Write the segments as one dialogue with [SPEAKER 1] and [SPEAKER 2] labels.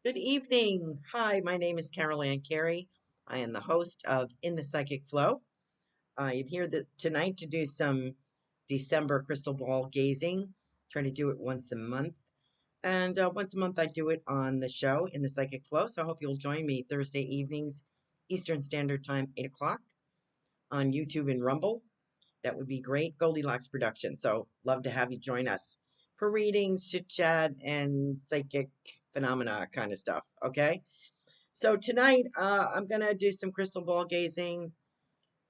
[SPEAKER 1] Good evening. Hi, my name is Carol Ann Carey. I am the host of In the Psychic Flow. I'm here tonight to do some December crystal ball gazing. Trying to do it once a month. And once a month, I do it on the show In the Psychic Flow. So I hope you'll join me Thursday evenings, Eastern Standard Time, 8 o'clock on YouTube and Rumble. That would be great. Goldilocks Production. So love to have you join us for readings, chit chat, and psychic phenomena kind of stuff. Okay. So tonight, I'm gonna do some crystal ball gazing.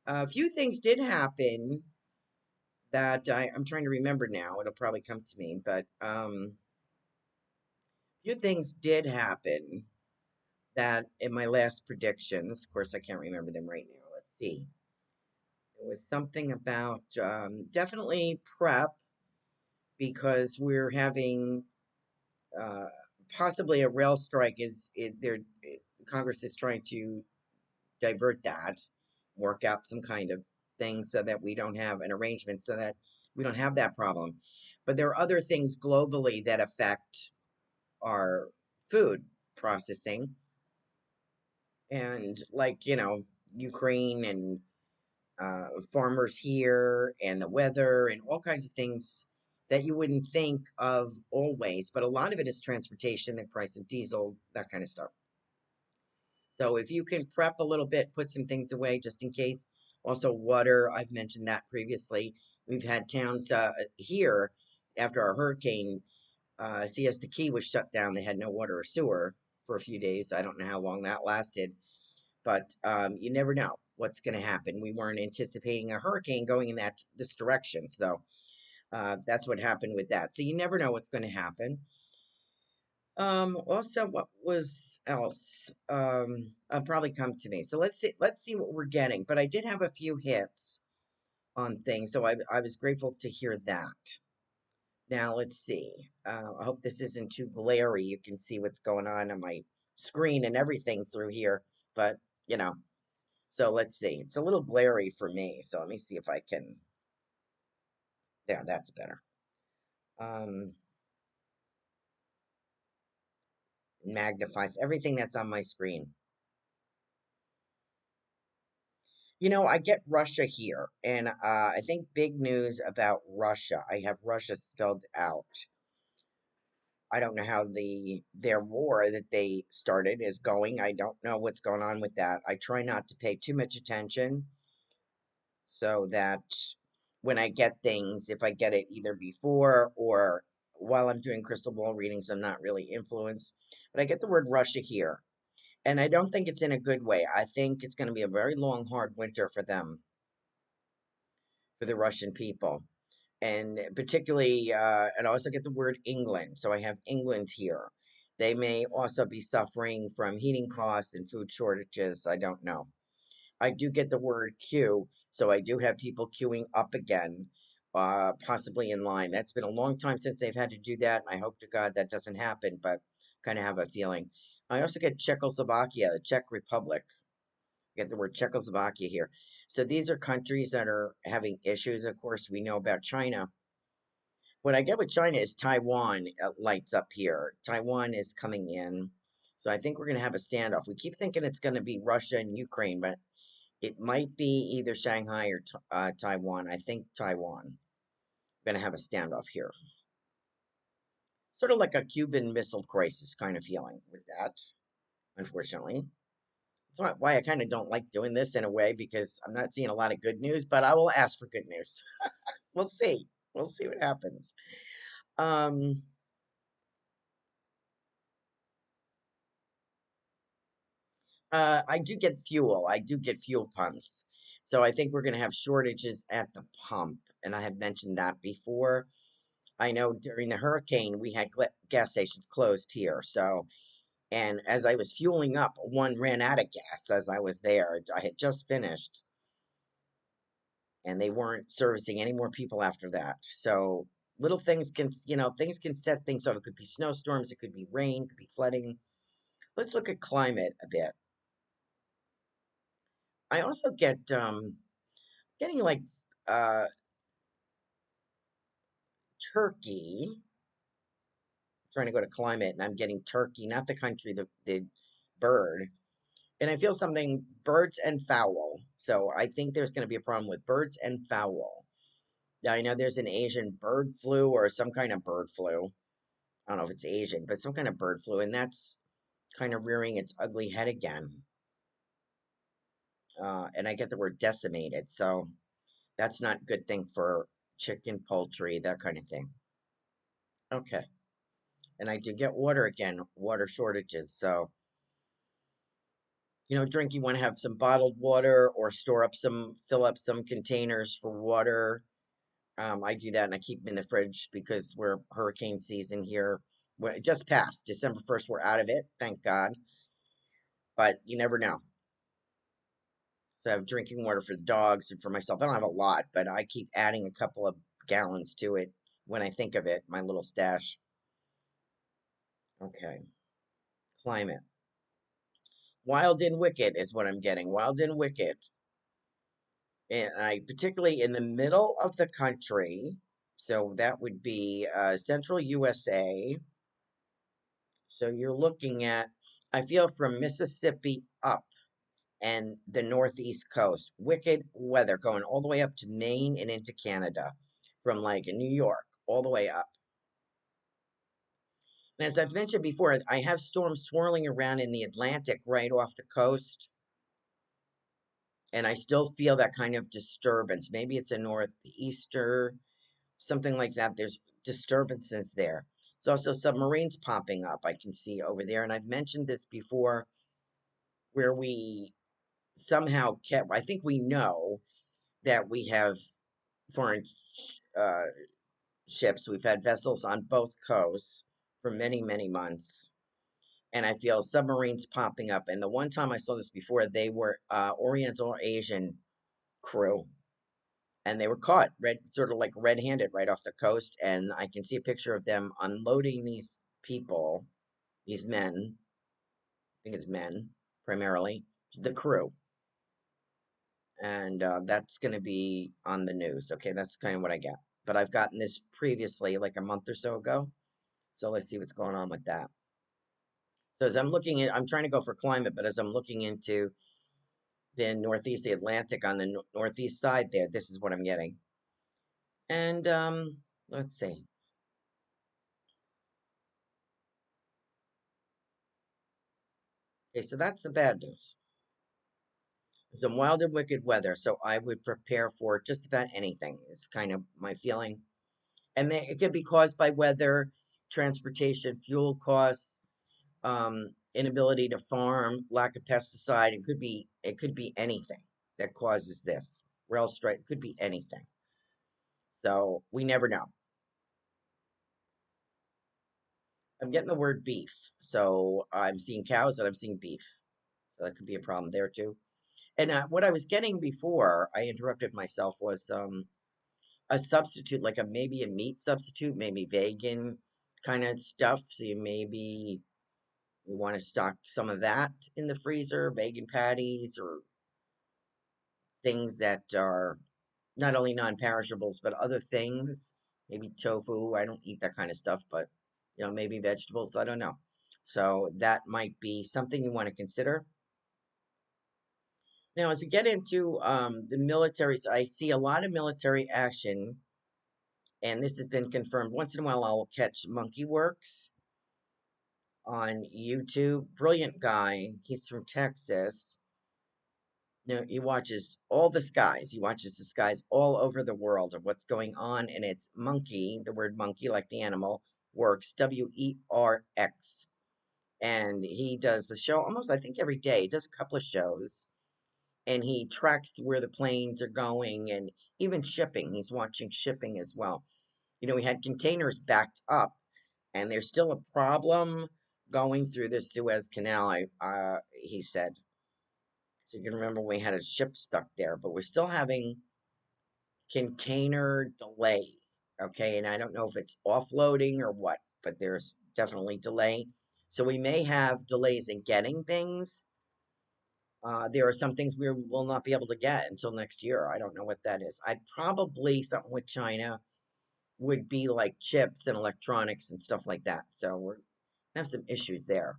[SPEAKER 1] A few things did happen that I'm trying to remember now. It'll probably come to me, but a few things did happen that in my last predictions. Of course, I can't remember them right now. Let's see. It was something about definitely prep because we're having uh, possibly a rail strike. Congress is trying to divert that, work out some kind of thing so that we don't have an arrangement so that we don't have that problem. But there are other things globally that affect our food processing and Ukraine and farmers here and the weather and all kinds of things that you wouldn't think of always, but a lot of it is transportation, the price of diesel, that kind of stuff. So if you can prep a little bit, put some things away just in case. Also, water, I've mentioned that previously. We've had towns here after our hurricane, Siesta Key was shut down. They had no water or sewer for a few days. I don't know how long that lasted, but you never know what's going to happen. We weren't anticipating a hurricane going in this direction, so that's what happened with that. So you never know what's going to happen. Also, what was else? It'll probably come to me. So let's see what we're getting. But I did have a few hits on things, so I was grateful to hear that. Now let's see. I hope this isn't too glary. You can see what's going on my screen and everything through here, but you know. So let's see. It's a little glary for me. So let me see if I can. There, that's better. Um, Magnifies everything that's on my screen. I get Russia here, and I think big news about Russia. I have Russia spelled out. I don't know how their war that they started is going. I don't know what's going on with that. I try not to pay too much attention so that when I get things, if I get it either before or while I'm doing crystal ball readings, I'm not really influenced. But I get the word Russia here, and I don't think it's in a good way. I think it's going to be a very long, hard winter for them, for the Russian people. And particularly, and I also get the word England. So I have England here. They may also be suffering from heating costs and food shortages. I don't know. I do get the word queue, so I do have people queuing up again, possibly in line. That's been a long time since they've had to do that, and I hope to God that doesn't happen, but kind of have a feeling. I also get Czechoslovakia, the Czech Republic. Get the word Czechoslovakia here. So these are countries that are having issues. Of course, we know about China. What I get with China is Taiwan lights up here. Taiwan is coming in. So I think we're going to have a standoff. We keep thinking it's going to be Russia and Ukraine, but it might be either Shanghai or Taiwan. I think Taiwan. Going to have a standoff here. Sort of like a Cuban Missile Crisis kind of feeling with that, unfortunately. That's why I kind of don't like doing this in a way because I'm not seeing a lot of good news, but I will ask for good news. We'll see. We'll see what happens. Um, I do get fuel. I do get fuel pumps. So I think we're going to have shortages at the pump. And I have mentioned that before. I know during the hurricane, we had gas stations closed here. So, and as I was fueling up, one ran out of gas as I was there. I had just finished, and they weren't servicing any more people after that. So, little things things can set things off. It could be snowstorms, it could be rain, it could be flooding. Let's look at climate a bit. I also get getting like uh Turkey, trying to go to climate, and I'm getting turkey, not the country, the bird. And I feel something birds and fowl. So I think there's going to be a problem with birds and fowl. Now, I know there's an Asian bird flu or some kind of bird flu. I don't know if it's Asian, but some kind of bird flu, and that's kind of rearing its ugly head again. And I get the word decimated, so that's not a good thing for chicken, poultry, that kind of thing. Okay. And I do get water again, water shortages. So, drink, you want to have some bottled water or fill up some containers for water. I do that and I keep them in the fridge because we're hurricane season here. It just passed December 1st. We're out of it, thank God. But you never know. So I have drinking water for the dogs and for myself. I don't have a lot, but I keep adding a couple of gallons to it when I think of it, my little stash. Okay. Climate. Wild and Wicked is what I'm getting. Wild and Wicked. And I particularly in the middle of the country. So that would be central USA. So you're looking at, I feel from Mississippi up and the northeast coast. Wicked weather going all the way up to Maine and into Canada, from like New York all the way up. And as I've mentioned before, I have storms swirling around in the Atlantic right off the coast, and I still feel that kind of disturbance. Maybe it's a northeaster, something like that. There's disturbances there. There's also submarines popping up, I can see over there. And I've mentioned this before, where we somehow kept, I think we know that we have foreign uh, ships. We've had vessels on both coasts for many, many months. And I feel submarines popping up. And the one time I saw this before, they were Oriental Asian crew, and they were caught sort of like red-handed right off the coast. And I can see a picture of them unloading these people, these men. I think it's men primarily, the crew, and that's going to be on the news. Okay, that's kind of what I get. But I've gotten this previously, like a month or so ago. So let's see what's going on with that. So as I'm looking at, I'm trying to go for climate, but as I'm looking into the northeast, the Atlantic on the northeast side there, this is what I'm getting. And let's see. Okay, so that's the bad news. Some wild and wicked weather, so I would prepare for just about anything. Is kind of my feeling, and it could be caused by weather, transportation, fuel costs, inability to farm, lack of pesticide. It could be anything that causes this. Rail strike, it could be anything. So we never know. I'm getting the word beef. So I'm seeing cows and I'm seeing beef. So that could be a problem there too. And what I was getting before I interrupted myself was a substitute, like maybe a meat substitute, maybe vegan kind of stuff. So you want to stock some of that in the freezer, vegan patties or things that are not only non-perishables but other things. Maybe tofu. I don't eat that kind of stuff, but maybe vegetables. I don't know. So that might be something you want to consider. Now, as we get into the military, so I see a lot of military action, and this has been confirmed. Once in a while, I'll catch Monkey Works on YouTube. Brilliant guy. He's from Texas. He watches all the skies. He watches the skies all over the world of what's going on, and it's monkey, the word monkey, like the animal, works, WERX. And he does a show almost, I think, every day. He does a couple of shows, and he tracks where the planes are going and even shipping. He's watching shipping as well. We had containers backed up, and there's still a problem going through the Suez Canal, he said. So you can remember we had a ship stuck there, but we're still having container delay. Okay, and I don't know if it's offloading or what, but there's definitely delay. So we may have delays in getting things. There are some things we will not be able to get until next year. I don't know what that is. I probably something with China. would be like chips and electronics and stuff like that. So we're gonna have some issues there.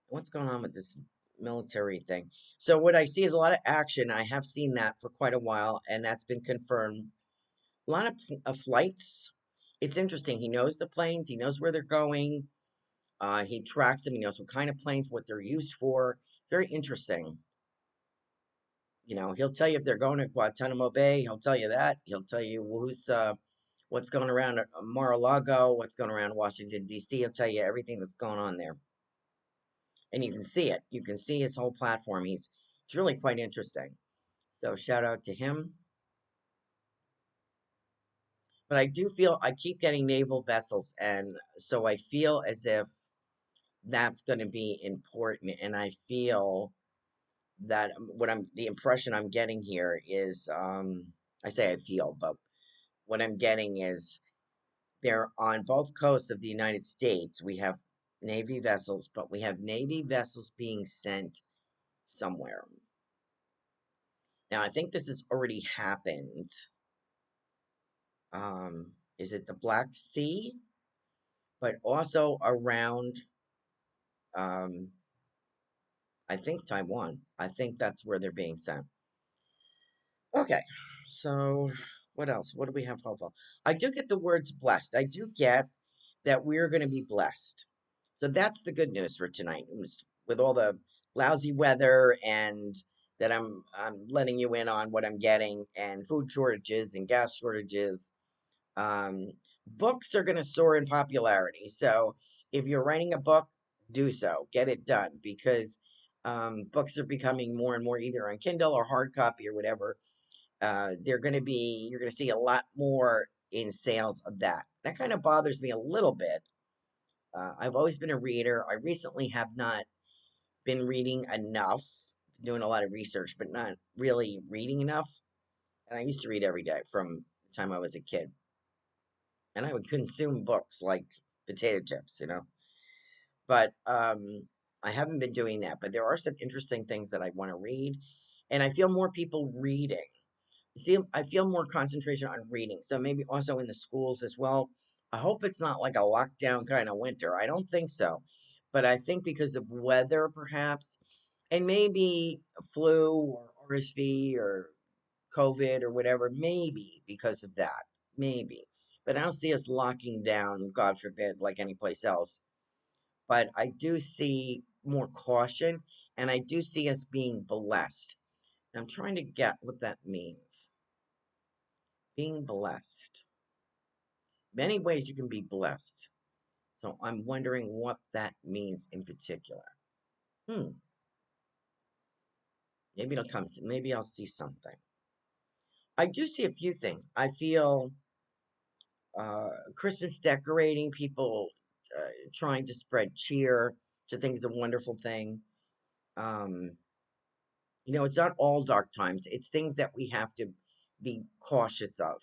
[SPEAKER 1] What's going on with this military thing? So what I see is a lot of action. I have seen that for quite a while, and that's been confirmed. A lot of flights. It's interesting. He knows the planes. He knows where they're going. He tracks them. He knows what kind of planes, what they're used for. Very interesting. He'll tell you if they're going to Guantanamo Bay. He'll tell you that. He'll tell you what's going around at Mar-a-Lago, what's going around Washington D.C. He'll tell you everything that's going on there, and you can see it. You can see his whole platform. It's really quite interesting. So shout out to him. But I do feel I keep getting naval vessels, and so I feel as if that's going to be important. And I feel that the impression I'm getting here is, I say I feel, but what I'm getting is they're on both coasts of the United States. We have Navy vessels, but we have Navy vessels being sent somewhere. Now, I think this has already happened. Is it the Black Sea? But also around, um, I think Taiwan. I think that's where they're being sent. Okay, so what else? What do we have hope for? I do get the words blessed. I do get that we're going to be blessed. So that's the good news for tonight. With all the lousy weather and that I'm letting you in on what I'm getting and food shortages and gas shortages. Um, Books are going to soar in popularity. So if you're writing a book, do so. Get it done because books are becoming more and more either on Kindle or hard copy or whatever. You're going to see a lot more in sales of that. That kind of bothers me a little bit. I've always been a reader. I recently have not been reading enough, doing a lot of research, but not really reading enough. And I used to read every day from the time I was a kid. And I would consume books like potato chips. But I haven't been doing that. But there are some interesting things that I want to read. And I feel more people reading. See, I feel more concentration on reading. So maybe also in the schools as well. I hope it's not like a lockdown kind of winter. I don't think so. But I think because of weather, perhaps, and maybe flu or RSV or COVID or whatever, maybe because of that. Maybe. But I don't see us locking down, God forbid, like any place else. But I do see more caution and I do see us being blessed. I'm trying to get what that means. Being blessed. Many ways you can be blessed. So I'm wondering what that means in particular. Hmm. Maybe I'll see something. I do see a few things. I feel Christmas decorating, people trying to spread cheer, which I think is a wonderful thing. Um, it's not all dark times. It's things that we have to be cautious of.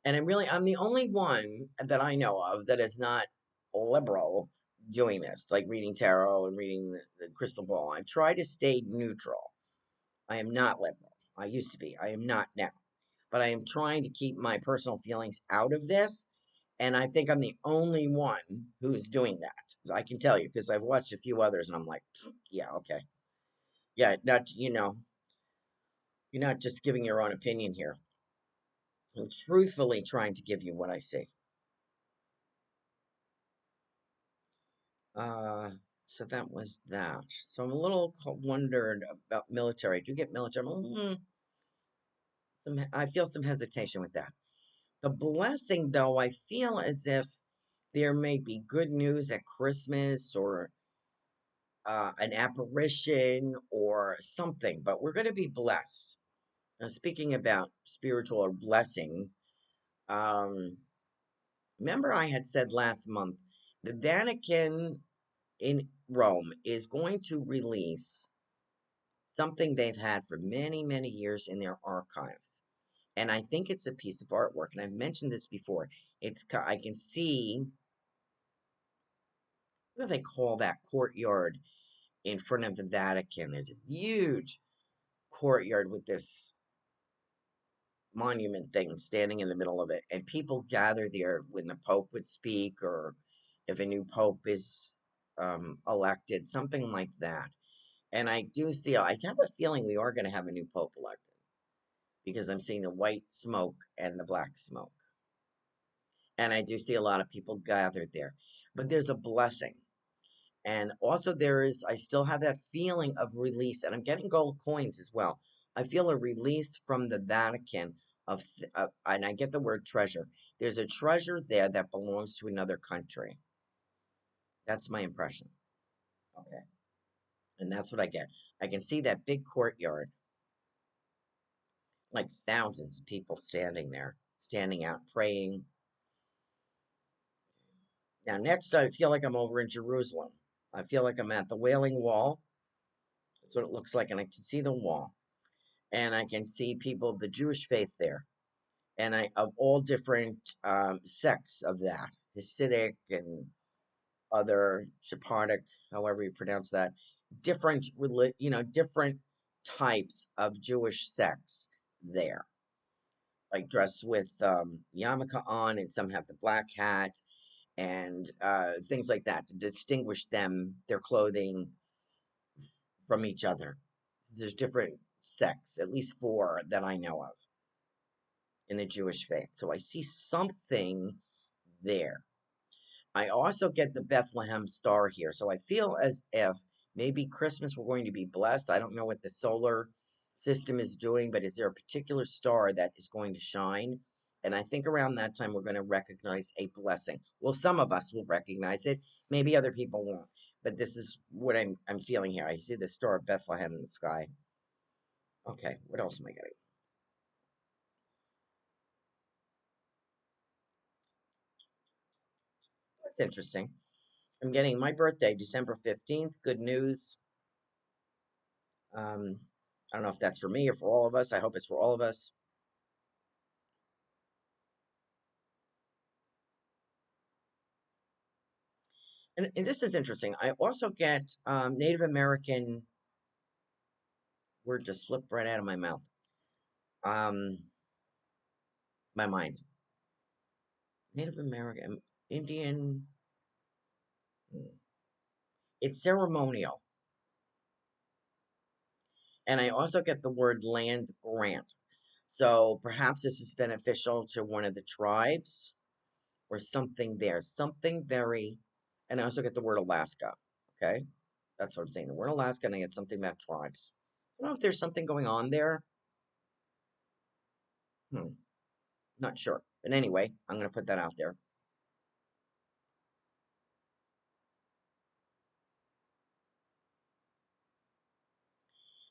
[SPEAKER 1] And I'm the only one that I know of that is not liberal doing this, like reading tarot and reading the crystal ball. I try to stay neutral. I am not liberal. I used to be. I am not now. But I am trying to keep my personal feelings out of this. And I think I'm the only one who's doing that. I can tell you because I've watched a few others and I'm like, yeah, okay. Yeah, you're not just giving your own opinion here. I'm truthfully trying to give you what I see. Uh, so that was that. So I'm a little wondered about military. Do you get military? I feel some hesitation with that. The blessing, though, I feel as if there may be good news at Christmas or an apparition or something, but we're going to be blessed. Now, speaking about spiritual or blessing, um, remember I had said last month the Vatican in Rome is going to release something they've had for many, many years in their archives. And I think it's a piece of artwork. And I've mentioned this before. I can see, what do they call that courtyard in front of the Vatican? There's a huge courtyard with this. monument thing standing in the middle of it, and people gather there when the Pope would speak, or if a new Pope is elected, something like that. And I do see, I have a feeling we are going to have a new Pope elected because I'm seeing the white smoke and the black smoke. And I do see a lot of people gathered there. But there's a blessing. And also, I still have that feeling of release, and I'm getting gold coins as well. I feel a release from the Vatican and I get the word treasure. There's a treasure there that belongs to another country. That's my impression. Okay. And that's what I get. I can see that big courtyard, like thousands of people standing there, standing out, praying. Now, next, I feel like I'm over in Jerusalem. I feel like I'm at the Wailing Wall. That's what it looks like, and I can see the wall. And I can see people of the Jewish faith there, and I of all different sects of that, Hasidic and other Sephardic, however you pronounce that, different different types of Jewish sects there, like dressed with yarmulke on, and some have the black hat and things like that to distinguish their clothing from each other. There's different sects, at least four that I know of in the Jewish faith. So I see something there. I also get the Bethlehem star here. So I feel as if maybe Christmas we're going to be blessed. I don't know what the solar system is doing, but is there a particular star that is going to shine? And I think around that time we're going to recognize a blessing. Well, some of us will recognize it. Maybe other people won't. But this is what I'm feeling here. I see the star of Bethlehem in the sky. Okay, what else am I getting? That's interesting. I'm getting my birthday, December 15th. Good news. Um, I don't know if that's for me or for all of us. I hope it's for all of us. And this is interesting. I also get Native American, word just slipped right out of my mouth. Um, my mind. Native American, Indian. It's ceremonial. And I also get the word land grant. So perhaps this is beneficial to one of the tribes or something there. Something very. And I also get the word Alaska. Okay. That's what I'm saying. The word Alaska, and I get something about tribes. I don't know if there's something going on there. Hmm, not sure. But anyway, I'm going to put that out there.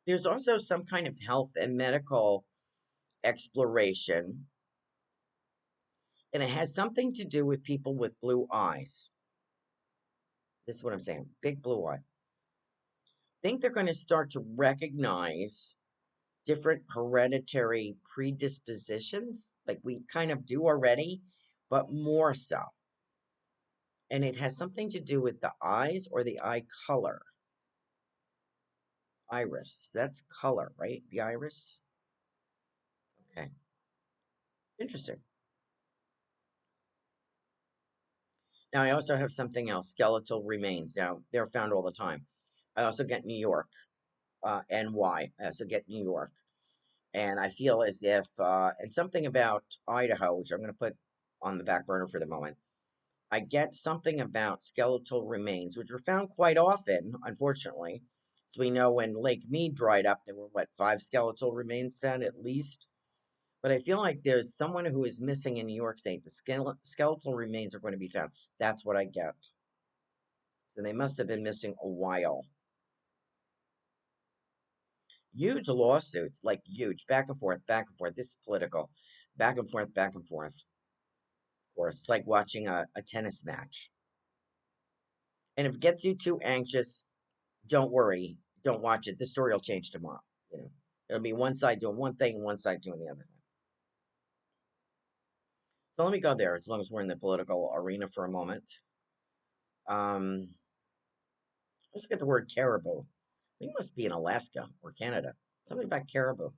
[SPEAKER 1] There's also some kind of health and medical exploration, and it has something to do with people with blue eyes. This is what I'm saying. Big blue eye. I think they're going to start to recognize different hereditary predispositions, like we kind of do already, but more so. And it has something to do with the eyes or the eye color. Iris. That's color, right? The iris. Okay. Interesting. Now, I also have something else, skeletal remains. Now, they're found all the time. I also get New York, NY. I also get New York. And I feel as if, and something about Idaho, which I'm going to put on the back burner for the moment. I get something about skeletal remains, which were found quite often, unfortunately. So we know when Lake Mead dried up, there were, what, 5 skeletal remains found at least? But I feel like there's someone who is missing in New York State. The skeletal remains are going to be found. That's what I get. So they must have been missing a while. Huge lawsuits, like huge, back and forth, back and forth. This is political. Back and forth, back and forth. Of course, it's like watching a tennis match. And if it gets you too anxious, don't worry. Don't watch it. The story will change tomorrow. You know, it'll be one side doing one thing and one side doing the other thing. So let me go there as long as we're in the political arena for a moment. Let's get the word caribou. We must be in Alaska or Canada. Something about caribou.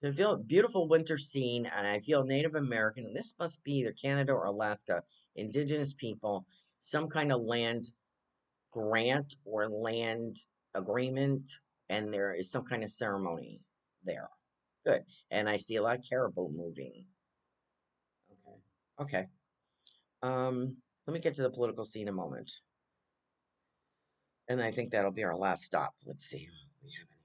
[SPEAKER 1] I feel beautiful winter scene, and I feel Native American. This must be either Canada or Alaska, indigenous people, some kind of land grant or land agreement, and there is some kind of ceremony there. Good. And I see a lot of caribou moving. Okay. Okay. Let me get to the political scene a moment. And I think that'll be our last stop. Let's see. We have anything.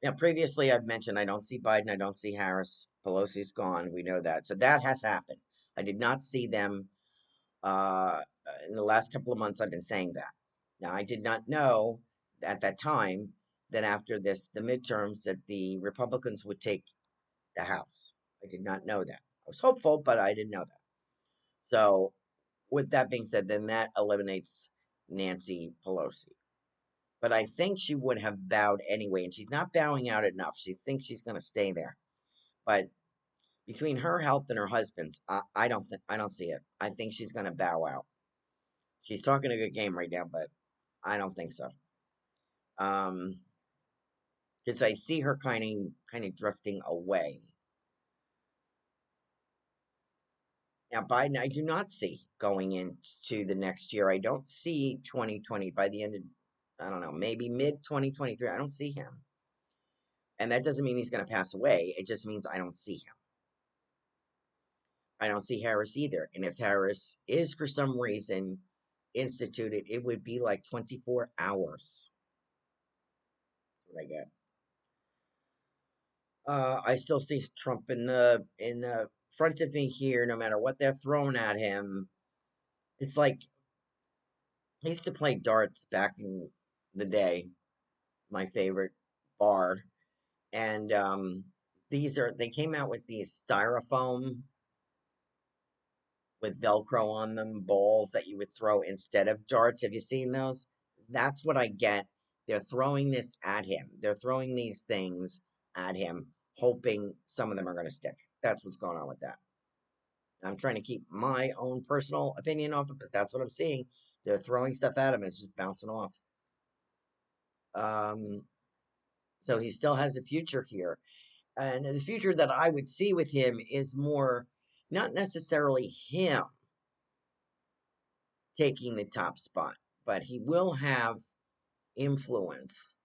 [SPEAKER 1] Now, previously I've mentioned I don't see Biden, I don't see Harris. Pelosi's gone. We know that. So that has happened. I did not see them in the last couple of months. I've been saying that. Now, I did not know at that time that after this, the midterms, that the Republicans would take the House. I did not know that. I was hopeful, but I didn't know that. So, with that being said, then that eliminates Nancy Pelosi. But I think she would have bowed anyway, and she's not bowing out enough. She thinks she's going to stay there. But between her health and her husband's, I don't see it. I think she's going to bow out. She's talking a good game right now, but I don't think so. Because I see her kind of drifting away. Now, Biden, I do not see going into the next year. I don't see 2020 by the end of, I don't know, maybe mid 2023. I don't see him. And that doesn't mean he's going to pass away. It just means I don't see him. I don't see Harris either. And if Harris is for some reason instituted, it would be like 24 hours. That's what I get. I still see Trump in the front of me here, no matter what they're throwing at him. It's like I used to play darts back in the day, my favorite bar, and they came out with these styrofoam with Velcro on them balls that you would throw instead of darts. Have you seen those? That's what I get. They're throwing this at him. They're throwing these things at him, hoping some of them are going to stick. That's what's going on with that. I'm trying to keep my own personal opinion off it, but that's what I'm seeing. They're throwing stuff at him, and it's just bouncing off. Um, so he still has a future here. And the future that I would see with him is more not necessarily him taking the top spot, but he will have influence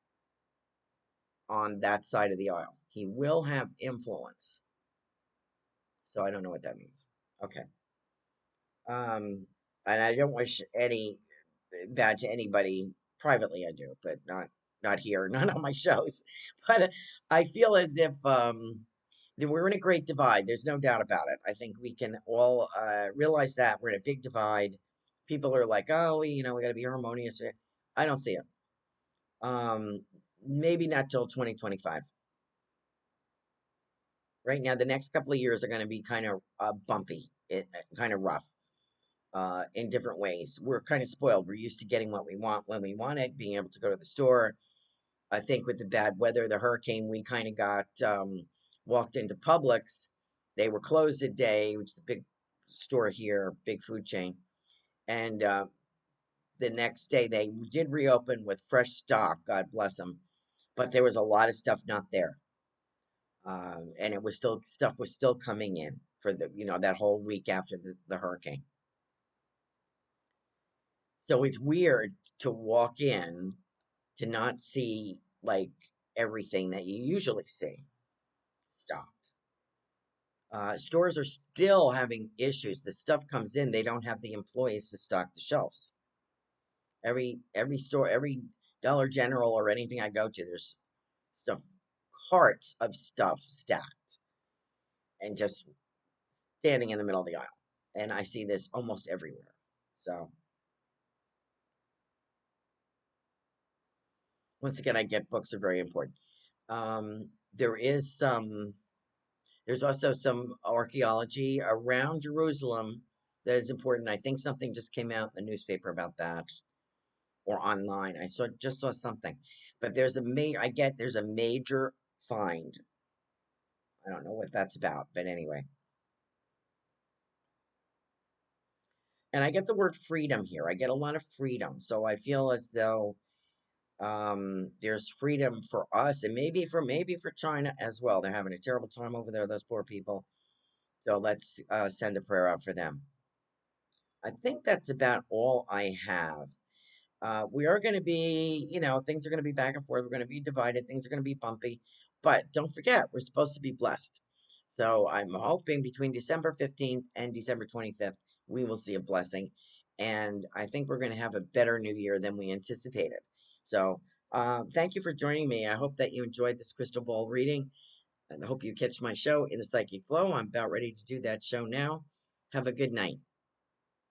[SPEAKER 1] on that side of the aisle. He will have influence. So I don't know what that means. Okay. Um, and I don't wish any bad to anybody privately. I do, but not here, not on my shows. But I feel as if that we're in a great divide. There's no doubt about it. I think we can all realize that we're in a big divide. People are like, oh, we got to be harmonious. I don't see it. Um, Maybe not till 2025. Right now, the next couple of years are going to be kind of bumpy, kind of rough in different ways. We're kind of spoiled. We're used to getting what we want when we want it, being able to go to the store. I think with the bad weather, the hurricane, we kind of got walked into Publix. They were closed a day, which is a big store here, big food chain. And the next day, they did reopen with fresh stock. God bless them. But there was a lot of stuff not there. And it was still stuff was still coming in for that whole week after the hurricane. So it's weird to walk in to not see like everything that you usually see stocked. Stores are still having issues. The stuff comes in, they don't have the employees to stock the shelves. Every store, every Dollar General or anything I go to, there's stuff, carts of stuff stacked and just standing in the middle of the aisle. And I see this almost everywhere. So once again, I get books are very important. Um, there is some. There's also some archaeology around Jerusalem that is important. I think something just came out in the newspaper about that or online. Just saw something. But there's a major find. I don't know what that's about, but anyway. And I get the word freedom here. I get a lot of freedom. So I feel as though There's freedom for us, and maybe for China as well. They're having a terrible time over there, those poor people. So let's send a prayer out for them. I think that's about all I have. We are going to be, things are going to be back and forth. We're going to be divided. Things are going to be bumpy. But don't forget, we're supposed to be blessed. So I'm hoping between December 15th and December 25th, we will see a blessing. And I think we're going to have a better new year than we anticipated. So thank you for joining me. I hope that you enjoyed this crystal ball reading. And I hope you catch my show in the Psychic Flow. I'm about ready to do that show now. Have a good night.